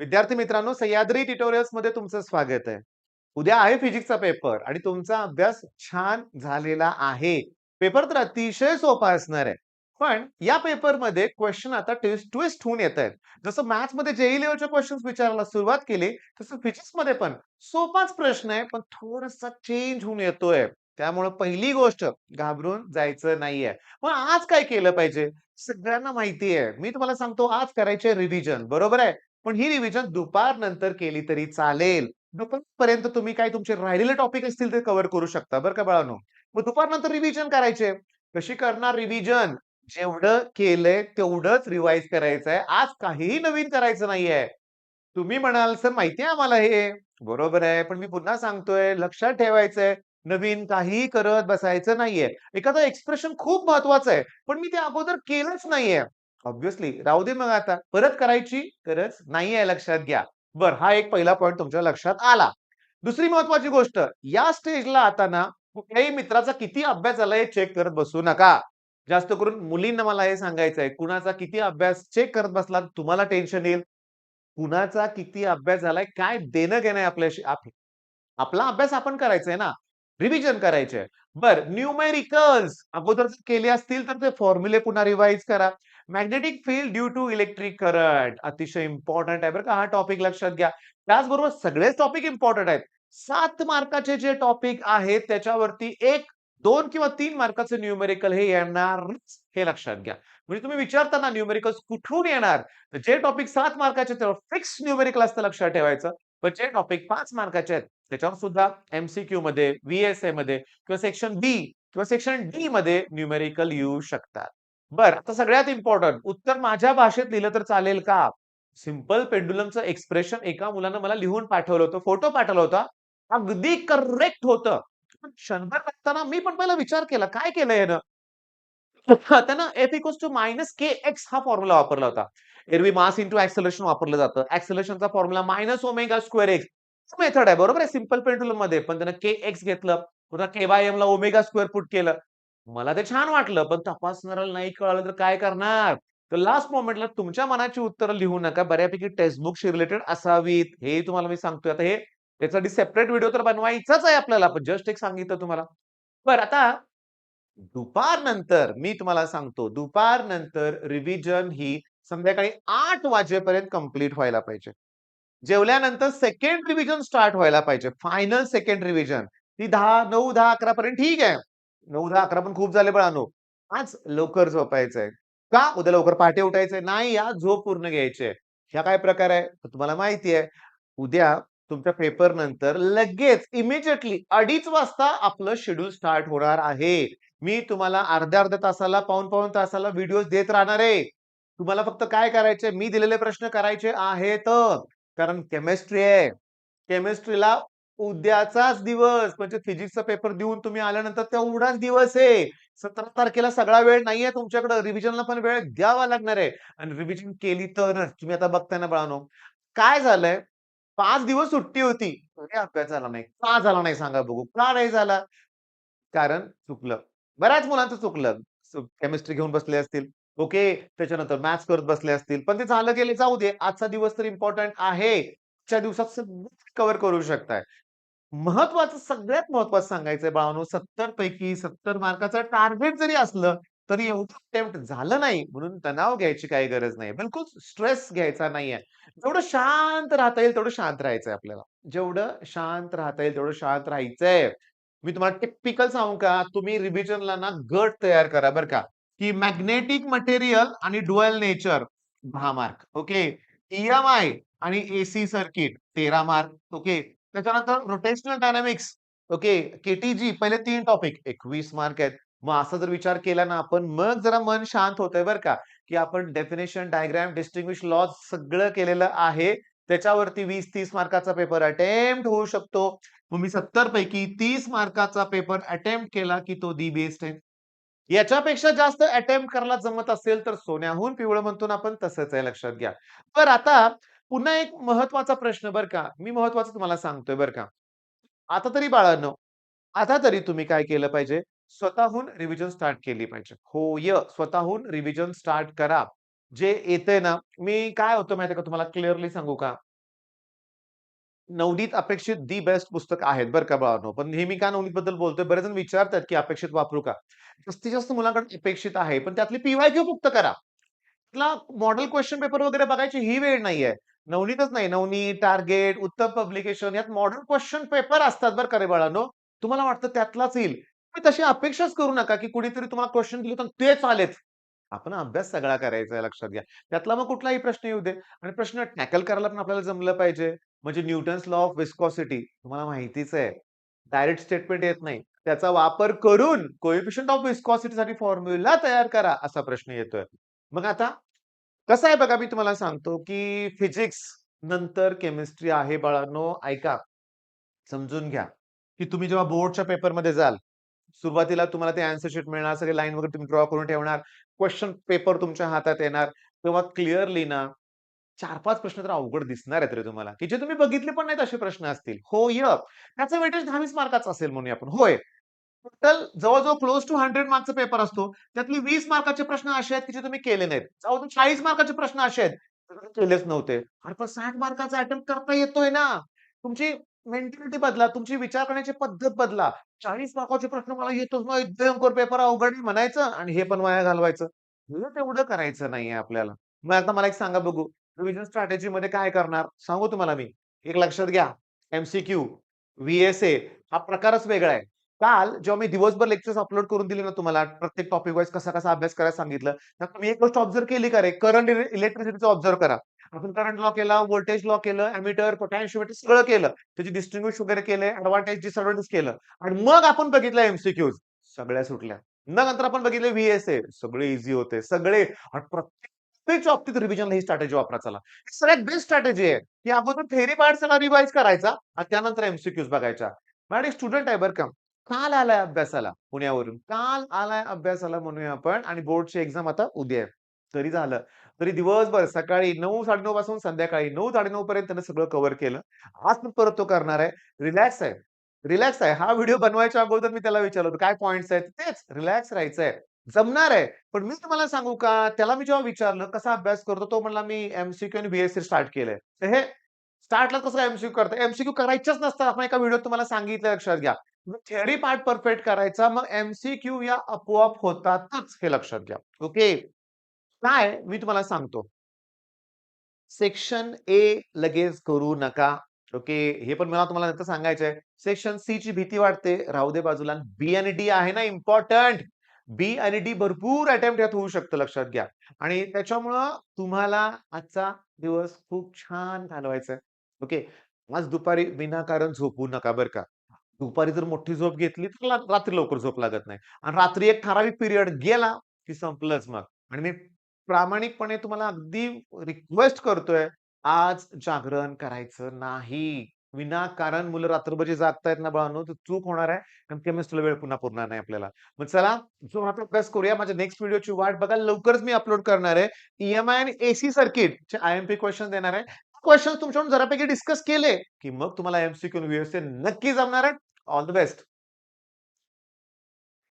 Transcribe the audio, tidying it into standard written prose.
विद्यार्थी मित्रांनो, सह्याद्री ट्युटोरियल्समध्ये तुमचं स्वागत आहे. उद्या आहे फिजिक्सचा पेपर आणि तुमचा अभ्यास छान झालेला आहे. पेपर तर अतिशय सोपा असणार आहे. पण या पेपरमध्ये क्वेश्चन आता ट्विस्ट ट्विस्ट होऊन येतायत. जसं मॅथ्समध्ये जेईई लेव्हलचे क्वेश्चन्स विचारायला सुरुवात केली, तसं फिजिक्समध्ये पण सोपाच प्रश्न आहे, पण थोडासा चेंज होऊन येतोय. त्यामुळे पहिली गोष्ट घाबरून जायचं नाहीये. मग आज काय केलं पाहिजे? सगळ्यांना माहिती आहे. मी तुम्हाला सांगतो आज करायचे रिव्हिजन, बरोबर आहे? पण ही रिव्हिजन दुपारनंतर केली तरी चालेल. दुपारपर्यंत तुम्ही काय तुमचे राहिलेले टॉपिक असतील ते कव्हर करू शकता बरं का बाळांनो. मग दुपारनंतर रिव्हिजन करायचे. कशी करणार रिव्हिजन? जेवढं केलंय तेवढंच रिवाईज करायचंय. आज काहीही नवीन करायचं नाहीये. तुम्ही म्हणाल, "सर माहिती आहे आम्हाला हे." बरोबर आहे. पण मी पुन्हा सांगतोय लक्षात ठेवायचंय, नवीन काहीही करत बसायचं नाहीये. एखादं एक्सप्रेशन खूप महत्वाचं आहे, पण मी ते अगोदर केलंच नाहीये. ऑब्व्हियसली राहू दे मग आता. परत करायची गरज नाहीये लक्षात घ्या. बरं, हा एक पहिला पॉइंट तुमच्या लक्षात आला. दुसरी महत्वाची गोष्ट, या स्टेजला आता ना कुठल्याही मित्राचा किती अभ्यास झाला हे चेक करत बसू नका. जास्त करून मुलींना मला हे सांगायचंय, कुणाचा किती अभ्यास चेक करत बसलात तुम्हाला टेन्शन येईल. कुणाचा किती अभ्यास झालाय, काय देणं-घेणं आहे आपल्याशी आपला अभ्यास आपण करायचा आहे ना. रिव्हिजन करायची आहे. बरं न्यूमेरिकल्स अगोदर जर केले असतील तर ते फॉर्म्युले पुन्हा रिवाईज करा. Magnetic field due to electric current अतिशय इम्पोर्टंट आहे बरं का हा टॉपिक लक्षात घ्या. त्याचबरोबर सगळेच टॉपिक इम्पोर्टंट आहेत. 7 मार्काचे जे टॉपिक आहेत त्याच्यावरती 1, 2 किंवा 3 मार्काचं न्यूमेरिकल हे येणारच हे लक्षात घ्या. म्हणजे तुम्ही विचारता ना न्यूमेरिकल्स कुठून येणार? तर जे टॉपिक 7 मार्काचे त्यावर फिक्स न्यूमेरिकल असतं लक्षात ठेवायचं. पण जे टॉपिक 5 मार्काचे आहेत त्याच्यावर सुद्धा एम-सी-क्यू मध्ये, व्ही-एस-ए मध्ये किंवा सेक्शन बी किंवा सेक्शन डी मध्ये न्यूमेरिकल येऊ शकतात. बरं, आता सगळ्यात इम्पोर्टंट उत्तर माझ्या भाषेत लिहिलं तर चालेल का? सिंपल पेंडुलमचं एक्सप्रेशन एका मुलानं मला लिहून पाठवलं होतं, फोटो पाठवला होता. अगदी करेक्ट होतं. पण क्षणभर बघताना मी पण पहिला विचार केला, काय केलं यानं? त्यानं F equals to minus k x हा फॉर्म्युला वापरला होता. एरवी मास इंटू ॲक्सेलरेशन वापरलं जातं. ॲक्सेलरेशनचा formula minus omega square x. Method आहे बरोबर आहे सिंपल पेंडुलममध्ये. पण त्यानं के एक्स घेतलं. पुन्हा के बाय एमला ओमेगा स्क्वेअर पुट केलं. मला ते छान वाटलं. पण तपासणाऱ्याला नाही कळालं तर काय करणार? तर लास्ट मोमेंटला तुमच्या मनाची उत्तरं लिहू नका. बऱ्यापैकी टेक्स्ट बुकशी रिलेटेड असावीत. हे तुम्हाला मी सांगतोय. आता हे त्यासाठी सेपरेट व्हिडिओ तर बनवायचाच आहे आपल्याला. पण जस्ट एक सांगितलं तुम्हाला. बरं आता दुपारनंतर मी तुम्हाला सांगतो, दुपारनंतर रिव्हिजन ही संध्याकाळी 8 वाजेपर्यंत कंप्लीट व्हायला पाहिजे. जेवल्यानंतर सेकंड रिव्हिजन स्टार्ट व्हायला पाहिजे. Final second revision. ती 10, 9, 10, 11 पर्यंत ठीक आहे. 9, 10, 11 पण खूप झाले बाळांनो. आज लवकर झोपायचंय. का? उद्या लवकर पहाटे उठायचंय? नाही, आज झोप पूर्ण घ्यायची आहे. हा काय प्रकार आहे? तर तुम्हाला माहिती आहे. उद्या तुमच्या पेपर नंतर लगेच इमिडिएटली 2:30 वाजता आपलं शेड्यूल स्टार्ट होणार आहे. मी तुम्हाला अर्ध्या-अर्ध्या तासाला, पाऊण-पाऊण तासाला व्हिडिओज देत राहणार आहे. तुम्हाला फक्त काय करायचंय, मी दिलेले प्रश्न करायचे आहेत. कारण केमिस्ट्री आहे. केमिस्ट्रीला उद्याचाच दिवस म्हणजे फिजिक्सचा पेपर देऊन तुम्ही आल्यानंतर तेवढाच दिवस आहे. 17 तारखेला सगळा वेळ नाहीये तुमच्याकडे. रिव्हिजनला पण वेळ द्यावा लागणार आहे आणि रिव्हिजन केली तरच. तुम्ही आता बघताय ना बाळांनो, काय झालंय 5 दिवस सुट्टी होती. तरी अभ्यास झाला नाही. का झाला नाही सांगा बघू? का नाही झाला? कारण चुकलं. बऱ्याच मुलांचं चुकलं. केमिस्ट्री घेऊन बसले असतील. ओके. त्याच्यानंतर मॅथ्स करत बसले असतील. पण ते झालं गेले जाऊ दे. आजचा दिवस तर इम्पोर्टंट आहे. आजच्या दिवसात सगळं कव्हर करू शकताय. महत्वाचं सगळ्यात महत्वाचं सांगायचंय बाळांनो 70 पैकी 70 मार्काचं टार्गेट जरी असलं, तरी एवढं अटेम्प्ट झालं नाही म्हणून तणाव घ्यायची काही गरज नाही. बिलकुल स्ट्रेस घ्यायचा नाहीये. जेवढं शांत राहता येईल तेवढं शांत राहायचंय आपल्याला. जेवढं शांत राहता येईल तेवढं शांत राहायचंय. मी तुम्हाला टिपिकल सांगू का? तुम्ही रिव्हिजनला ना गट तयार करा बरं का, की मॅग्नेटिक मटेरियल आणि dual nature 10 mark. Okay. EMI आणि एसी सर्किट 13 मार्क. ओके. त्याच्यानंतर रोटेशनल डायनामिक्स ओके, के पहिले 3 टॉपिक 21 मार्क आहेत. मग असा जर विचार केला ना आपण, मग जरा मन शांत होतंय बरं का, की आपण डेफिनिशन, डायग्राम, डिस्टिंग्विश लॉज सगळं केलेलं आहे. त्याच्यावरती 20-30 मार्काचा पेपर अटेम्प्ट होऊ शकतो. मग मी 70 पैकी 30 मार्काचा पेपर अटेम्प्ट केला, की तो दी बेस्ट आहे. याच्यापेक्षा जास्त अटेम्प्ट करायला जमत असेल, तर सोन्याहून पिवळं म्हणतो ना आपण, तसंच आहे लक्षात घ्या. बरं आता पुन्हा एक महत्वाचा प्रश्न बरं का, मी महत्वाचं तुम्हाला सांगतोय बरं का. आता तरी बाळांनो, आता तरी तुम्ही काय केलं पाहिजे, स्वतःहून रिव्हिजन स्टार्ट केली पाहिजे. होय, स्वतःहून रिव्हिजन स्टार्ट करा. जे येतंय ना, मी काय होतं माहितीये का तुम्हाला क्लिअरली सांगू का? नवनीत अपेक्षित दी बेस्ट पुस्तक आहेत बरं का बाळांनो. पण नेहमी का नवनीतबद्दल बोलतोय? बरेच जण विचारतात, की अपेक्षित वापरू का? जास्तीत जास्त मुलांकडे अपेक्षित आहे. पण त्यातली पी-वाय-क्यू मुक्त करा. त्यातला मॉडेल क्वेशन पेपर वगैरे बघायची ही वेळ नाहीये. नवनीतच नाही, नवनीत, टार्गेट, उत्तम पब्लिकेशन यात मॉडेल क्वेशन पेपर असतात बरं का रे बाळांनो. तुम्हाला वाटतं त्यातलाच येईल. तुम्ही तशी अपेक्षाच करू नका, की कुणीतरी तुम्हाला क्वेशन दिले तर तेच आलेच. आपण अभ्यास सगळा करायचा आहे लक्षात घ्या. त्यातला मग कुठलाही प्रश्न येऊ दे आणि प्रश्न टॅकल करायला पण आपल्याला जमलं पाहिजे. म्हणजे न्यूटन्स लॉ ऑफ विस्कॉसिटी तुम्हाला माहितीच आहे. डायरेक्ट स्टेटमेंट येत नाही. त्याचा वापर करून कोएफिशियंट ऑफ विस्कॉसिटीसाठी फॉर्म्युला तयार करा असा प्रश्न येतोय. मग आता कसं आहे बघा मी तुम्हाला सांगतो, की फिजिक्स नंतर केमिस्ट्री आहे बाळांनो. ऐका, समजून घ्या, की तुम्ही जेव्हा बोर्डच्या पेपरमध्ये जाल, सुरुवातीला तुम्हाला ते आन्सर शीट मिळणार, सगळे लाईन वगैरे तुम्ही ड्रॉ करून ठेवणार. क्वेशन पेपर तुमच्या हातात येणार. तेव्हा क्लिअरली ना 4-5 प्रश्न तर अवघड दिसणार आहेत रे तुम्हाला, की जे तुम्ही बघितले पण नाहीत असे प्रश्न असतील. हो, त्याचं वेटेज 10-20 मार्काचं असेल म्हणूया आपण. होय. टोटल जवळ-जवळ क्लोज टू 100 मार्कचा पेपर असतो. त्यातले 20 मार्काचे प्रश्न असे आहेत, की जे तुम्ही केले नाहीत. जवळ 40 मार्काचे प्रश्न असे आहेत, जे तुम्ही केलेच नव्हते. अरे पण 60 मार्काचा अटेम्प्ट करता येतोय ना. तुमची मेंटॅलिटी बदला, तुमची विचार करण्याची पद्धत बदला. 40 मार्काचे प्रश्न मला येतच नाही, भयंकर पेपर अवघड आहे म्हणायचं आणि हे पण वाया घालवायचं. हे तेवढं करायचं नाहीये आपल्याला. मग आता मला एक सांगा बघू, रिव्हिजन स्ट्रॅटेजीमध्ये काय करणार? सांगू तुम्हाला मी. एक लक्षात घ्या, एम-सी-क्यू, व्ही-एस-ए हा प्रकारच वेगळा आहे. काल जेव्हा मी दिवसभर लेक्चर्स अपलोड करून दिले ना तुम्हाला, प्रत्येक टॉपिक वाईज कसा-कसा अभ्यास करायला सांगितलं. तर तुम्ही एक गोष्ट ऑब्झर्व्ह केली का रे? करंट इलेक्ट्रिसिटीचं ऑब्झर्व्ह करा. आपण करंट लॉ केला, व्होल्टेज लॉ केलं, एमिटर, पोटॅन्शिओमीटर सगळं केलं. त्याची डिस्टिंग्विश वगैरे केले, एडव्हांटेज, डिसएडव्हांटेज केलं आणि मग आपण बघितलं एम-सी-क्यूज सगळ्या सुटल्या. मग नंतर आपण बघितले व्ही-एस-ए सगळे ईझी होते. सगळे आणि प्रत्येक बाबतीत रिव्हिजनला ही स्ट्रॅटेजी वापरा चला. ही सगळ्यात बेस्ट स्ट्रॅटेजी आहे, की अगोदर थेअरी पार्ट सगळा रिवाईज करायचा आणि त्यानंतर एम-सी-क्यूज बघायच्या. माझ्याकडे एक स्टुडंट आहे बरं का. काल आलाय अभ्यासाला पुण्यावरून. काल आलाय अभ्यासाला म्हणूया आपण आणि बोर्डची एक्झाम आता उद्या आहे. तरी झालं. तरी दिवसभर सकाळी 9:00-9:30 पासून संध्याकाळी 9:00-9:30 पर्यंत त्यानं सगळं कव्हर केलं. आज पण परत तो करणार आहे. रिलॅक्स आहे. रिलॅक्स आहे. हा व्हिडिओ बनवायच्या अगोदर मी त्याला विचारलं होतं, "काय पॉइंट्स आहेत?" तेच रिलॅक्स राहायचंय. जमणार आहे. पण मी तुम्हाला सांगू का, त्याला मी जेव्हा विचारलं, "कसा अभ्यास करतो?" तो म्हणला, "मी एम-सी-क्यू आणि व्ही-एस-सी स्टार्ट केलंय." तर हे स्टार्टला कसं एम-सी-क्यू करता? एम-सी-क्यू करायचेच नसतात. आपण एका व्हिडिओत तुम्हाला सांगितलं लक्षात घ्या. मग थिअरी पार्ट परफेक्ट करायचा, मग एम-सी-क्यू या आपोआप होतातच हे लक्षात घ्या. ओके. काय मी तुम्हाला सांगतो. सेक्शन ए लगेच करू नका. ओके. हे पण मला तुम्हाला नंतर सांगायचंय. सेक्शन सी ची भीती वाटते, राहू दे बाजूला. बी आणि डी आहे ना इम्पोर्टंट. बी आणि डी भरपूर अटेम्प्ट यात होऊ शकतं लक्षात घ्या. आणि त्याच्यामुळं तुम्हाला आजचा दिवस खूप छान घालवायचा आहे. ओके. आज दुपारी विनाकारण झोपू नका बरं का. दुपारी जर मोठी झोप घेतली तर रात्री लवकर झोप लागत नाही. आणि रात्री एक ठराविक पिरियड गेला, की संपलंच मग. आणि मी प्रामाणिकपणे तुम्हाला अगदी रिक्वेस्ट करतोय, आज जागरण करायचं नाही. विनाकारण मुलं रात्रभर जे जागतायत ना बाळांनो, तर चूक होणार आहे. कारण केमिस्ट्रीला वेळ पुन्हा पुरणार नाही आपल्याला. मग चला, जोरात अभ्यास करूया. माझ्या नेक्स्ट व्हिडिओची वाट बघा. लवकरच मी अपलोड करणार आहे. ई-एम-आय आणि एसी सर्किटचे आय-एम-पी क्वेशन देणार आहे. क्वेशन्स तुमच्याकडून जरापैकी डिस्कस केले, की मग तुम्हाला एम-सी-क्यू आणि व्ही-एस-ए नक्की जमणार आहे. All the best.